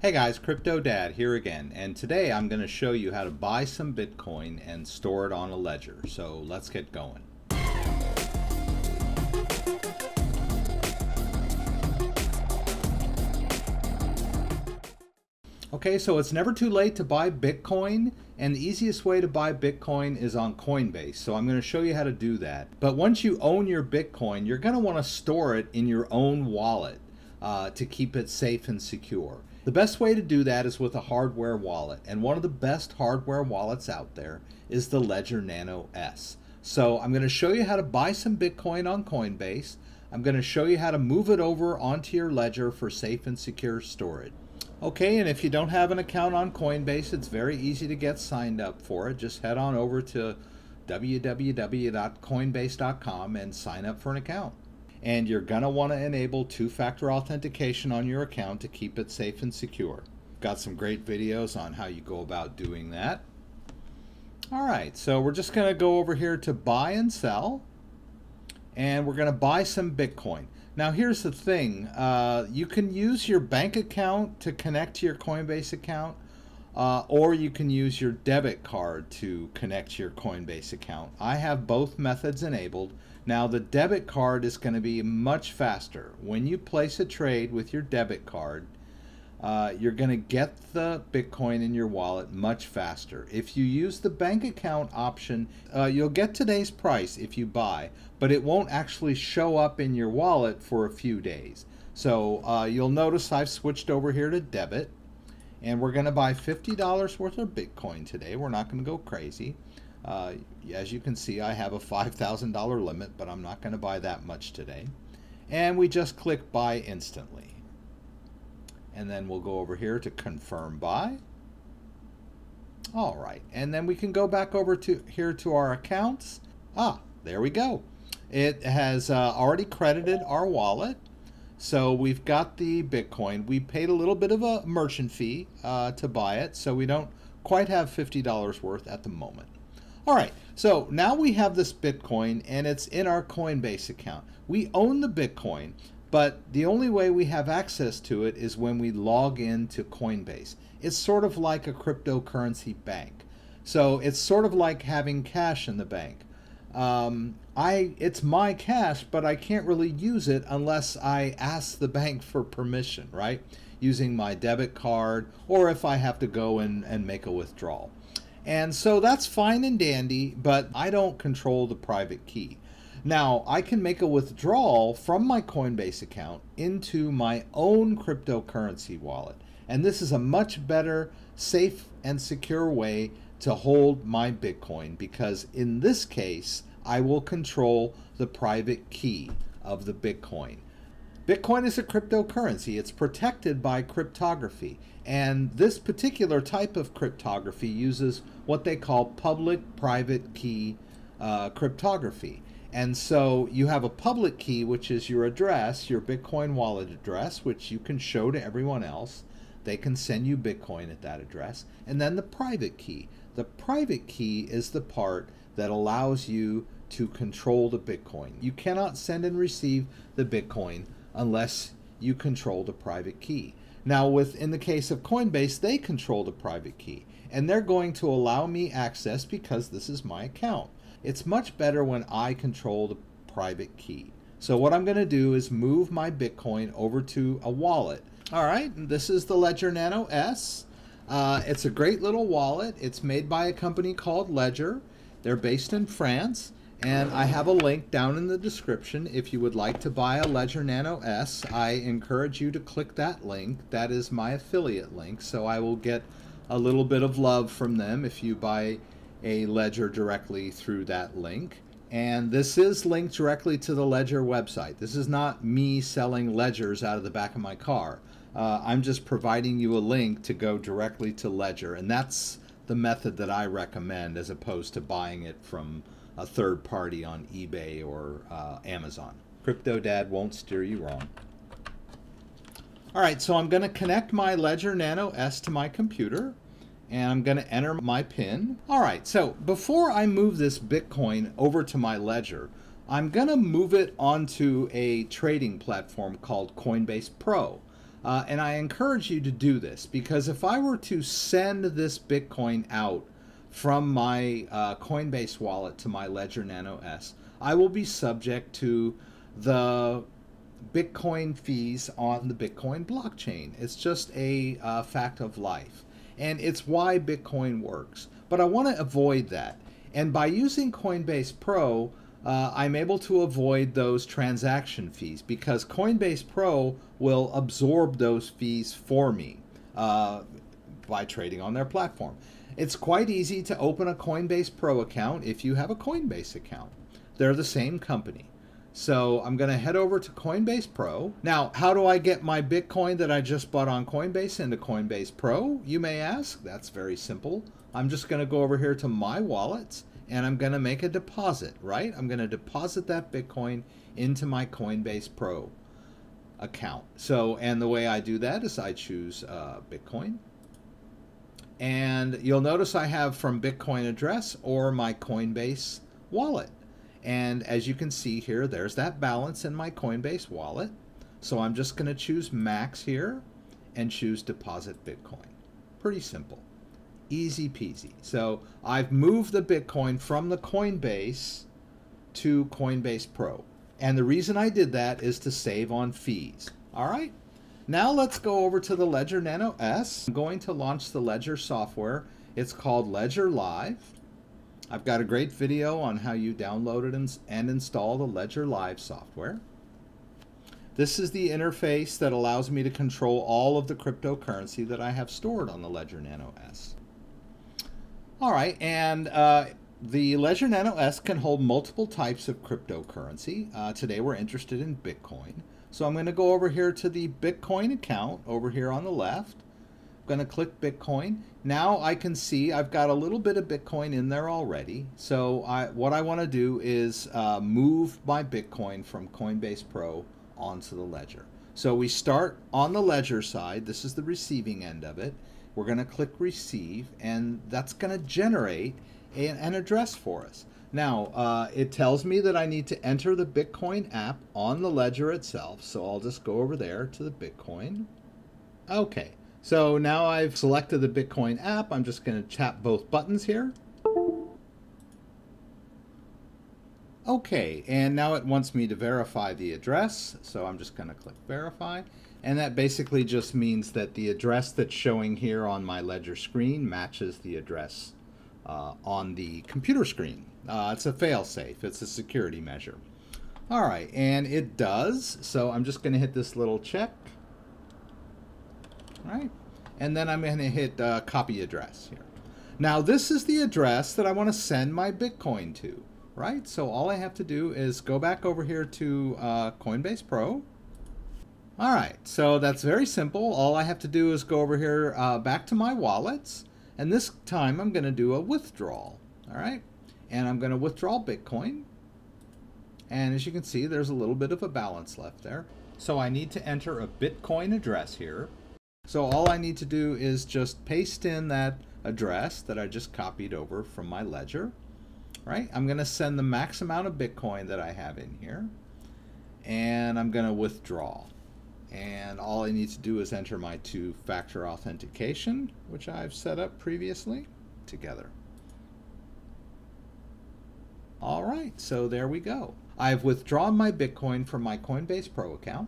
Hey guys, CryptoDad here again, and today I'm going to show you how to buy some Bitcoin and store it on a ledger. So let's get going. Okay, so it's never too late to buy Bitcoin, and the easiest way to buy Bitcoin is on Coinbase. So I'm going to show you how to do that. But once you own your Bitcoin, you're going to want to store it in your own wallet to keep it safe and secure. The best way to do that is with a hardware wallet, and one of the best hardware wallets out there is the Ledger Nano S. So I'm going to show you how to buy some Bitcoin on Coinbase. I'm going to show you how to move it over onto your ledger for safe and secure storage. Okay, and if you don't have an account on Coinbase, it's very easy to get signed up for it. Just head on over to www.coinbase.com and sign up for an account. And you're going to want to enable two-factor authentication on your account to keep it safe and secure. Got some great videos on how you go about doing that. All right, so we're just going to go over here to buy and sell, and we're going to buy some Bitcoin. Now here's the thing, you can use your bank account to connect to your Coinbase account, or you can use your debit card to connect to your Coinbase account. I have both methods enabled. Now the debit card is going to be much faster. When you place a trade with your debit card, you're going to get the Bitcoin in your wallet much faster. If you use the bank account option, you'll get today's price if you buy, but it won't actually show up in your wallet for a few days. So you'll notice I've switched over here to debit, and we're going to buy $50 worth of Bitcoin today. We're not going to go crazy. As you can see, I have a $5,000 limit, but I'm not going to buy that much today. And we just click buy instantly. And then we'll go over here to confirm buy. All right, and then we can go back over to here to our accounts. There we go. It has already credited our wallet. So we've got the Bitcoin. We paid a little bit of a merchant fee to buy it, so we don't quite have $50 worth at the moment. All right, so now we have this Bitcoin and it's in our Coinbase account. We own the Bitcoin, but the only way we have access to it is when we log into Coinbase. It's sort of like a cryptocurrency bank. So it's sort of like having cash in the bank. It's my cash, but I can't really use it unless I ask the bank for permission, right? Using my debit card, or if I have to go and make a withdrawal. And so that's fine and dandy, but I don't control the private key. Now, I can make a withdrawal from my Coinbase account into my own cryptocurrency wallet. And this is a much better, safe, and secure way to hold my Bitcoin, because in this case, I will control the private key of the Bitcoin. Bitcoin is a cryptocurrency. It's protected by cryptography. And this particular type of cryptography uses what they call public-private key cryptography. And so you have a public key, which is your address, your Bitcoin wallet address, which you can show to everyone else. They can send you Bitcoin at that address. And then the private key. The private key is the part that allows you to control the Bitcoin. You cannot send and receive the Bitcoin unless you control the private key. Now, in the case of Coinbase, they control the private key, and they're going to allow me access because this is my account. It's much better when I control the private key. So what I'm going to do is move my Bitcoin over to a wallet. All right, this is the Ledger Nano S. It's a great little wallet. It's made by a company called Ledger. They're based in France. And I have a link down in the description. If you would like to buy a Ledger Nano S, I encourage you to click that link. That is my affiliate link, so I will get a little bit of love from them if you buy a Ledger directly through that link. And this is linked directly to the Ledger website. This is not me selling ledgers out of the back of my car. I'm just providing you a link to go directly to Ledger, and that's the method that I recommend as opposed to buying it from a third party on eBay or Amazon. CryptoDad won't steer you wrong. All right, so I'm going to connect my Ledger Nano S to my computer, and I'm going to enter my PIN. All right, so before I move this Bitcoin over to my Ledger, I'm going to move it onto a trading platform called Coinbase Pro. And I encourage you to do this, because if I were to send this Bitcoin out from my Coinbase wallet to my Ledger Nano S, I will be subject to the Bitcoin fees on the Bitcoin blockchain. It's just a fact of life. And it's why Bitcoin works. But I want to avoid that. And by using Coinbase Pro, I'm able to avoid those transaction fees, because Coinbase Pro will absorb those fees for me by trading on their platform. It's quite easy to open a Coinbase Pro account if you have a Coinbase account. They're the same company. So I'm going to head over to Coinbase Pro. Now, how do I get my Bitcoin that I just bought on Coinbase into Coinbase Pro, you may ask? That's very simple. I'm just going to go over here to my wallets, and I'm going to make a deposit, right? I'm going to deposit that Bitcoin into my Coinbase Pro account. So, and the way I do that is I choose Bitcoin. And you'll notice I have from Bitcoin address or my Coinbase wallet. And as you can see here, there's that balance in my Coinbase wallet. So I'm just going to choose max here and choose deposit Bitcoin. Pretty simple. Easy peasy. So I've moved the Bitcoin from the Coinbase to Coinbase Pro. And the reason I did that is to save on fees. All right. Now let's go over to the Ledger Nano S. I'm going to launch the Ledger software. It's called Ledger Live. I've got a great video on how you download it and install the Ledger Live software. This is the interface that allows me to control all of the cryptocurrency that I have stored on the Ledger Nano S. All right, and the Ledger Nano S can hold multiple types of cryptocurrency. Today we're interested in Bitcoin. So I'm going to go over here to the Bitcoin account over here on the left. I'm going to click Bitcoin. Now I can see I've got a little bit of Bitcoin in there already. So what I want to do is move my Bitcoin from Coinbase Pro onto the Ledger. So we start on the Ledger side. This is the receiving end of it. We're going to click Receive, and that's going to generate an address for us. Now, it tells me that I need to enter the Bitcoin app on the Ledger itself, so I'll just go over there to the Bitcoin. Okay, so now I've selected the Bitcoin app. I'm just going to tap both buttons here. Okay, and now it wants me to verify the address, so I'm just going to click Verify. And that basically just means that the address that's showing here on my Ledger screen matches the address on the computer screen. It's a fail-safe. It's a security measure. All right, and it does. So I'm just going to hit this little check. All right, and then I'm going to hit copy address here. Now this is the address that I want to send my Bitcoin to, right? So all I have to do is go back over here to Coinbase Pro. All right, so that's very simple. All I have to do is go over here back to my wallets, and this time I'm going to do a withdrawal. All right, and I'm going to withdraw Bitcoin, and as you can see, there's a little bit of a balance left there. So I need to enter a Bitcoin address here. So all I need to do is just paste in that address that I just copied over from my Ledger. Right, I'm going to send the max amount of Bitcoin that I have in here, and I'm going to withdraw. And all I need to do is enter my two-factor authentication, which I've set up previously, together. All right, so there we go. I've withdrawn my Bitcoin from my Coinbase Pro account,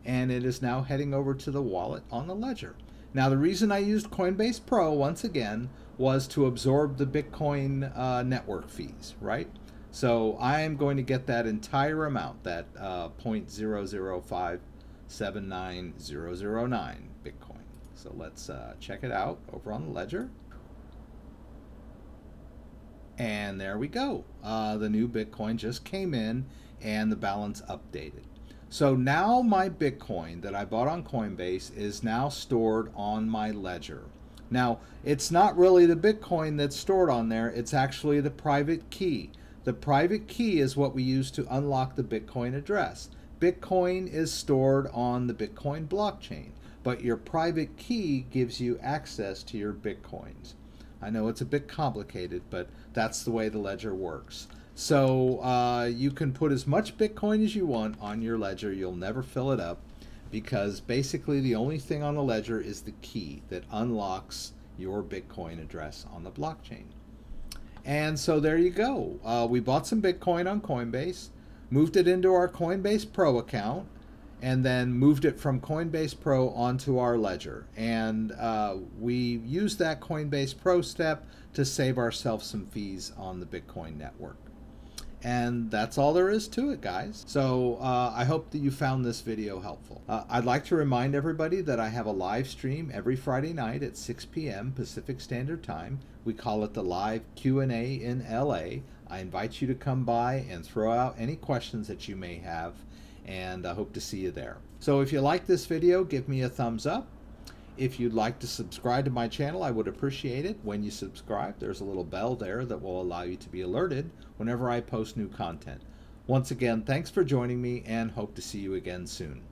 and it is now heading over to the wallet on the Ledger. Now, the reason I used Coinbase Pro, once again, was to absorb the Bitcoin network fees, right? So I am going to get that entire amount, that 0.00579009 Bitcoin. So let's check it out over on the Ledger. And there we go. The new Bitcoin just came in and the balance updated. So now my Bitcoin that I bought on Coinbase is now stored on my Ledger. Now, it's not really the Bitcoin that's stored on there, it's actually the private key. The private key is what we use to unlock the Bitcoin address. Bitcoin is stored on the Bitcoin blockchain, but your private key gives you access to your Bitcoins. I know it's a bit complicated, but that's the way the Ledger works. So you can put as much Bitcoin as you want on your Ledger. You'll never fill it up. because basically the only thing on the ledger is the key that unlocks your Bitcoin address on the blockchain. And so there you go. We bought some Bitcoin on Coinbase, moved it into our Coinbase Pro account, and then moved it from Coinbase Pro onto our ledger. And we used that Coinbase Pro step to save ourselves some fees on the Bitcoin network. And that's all there is to it, guys. So I hope that you found this video helpful. I'd like to remind everybody that I have a live stream every Friday night at 6 p.m. Pacific Standard Time. We call it the live Q&A in LA. I invite you to come by and throw out any questions that you may have, and I hope to see you there. So if you like this video, give me a thumbs up. If you'd like to subscribe to my channel, I would appreciate it. When you subscribe, there's a little bell there that will allow you to be alerted whenever I post new content. Once again, thanks for joining me, and hope to see you again soon.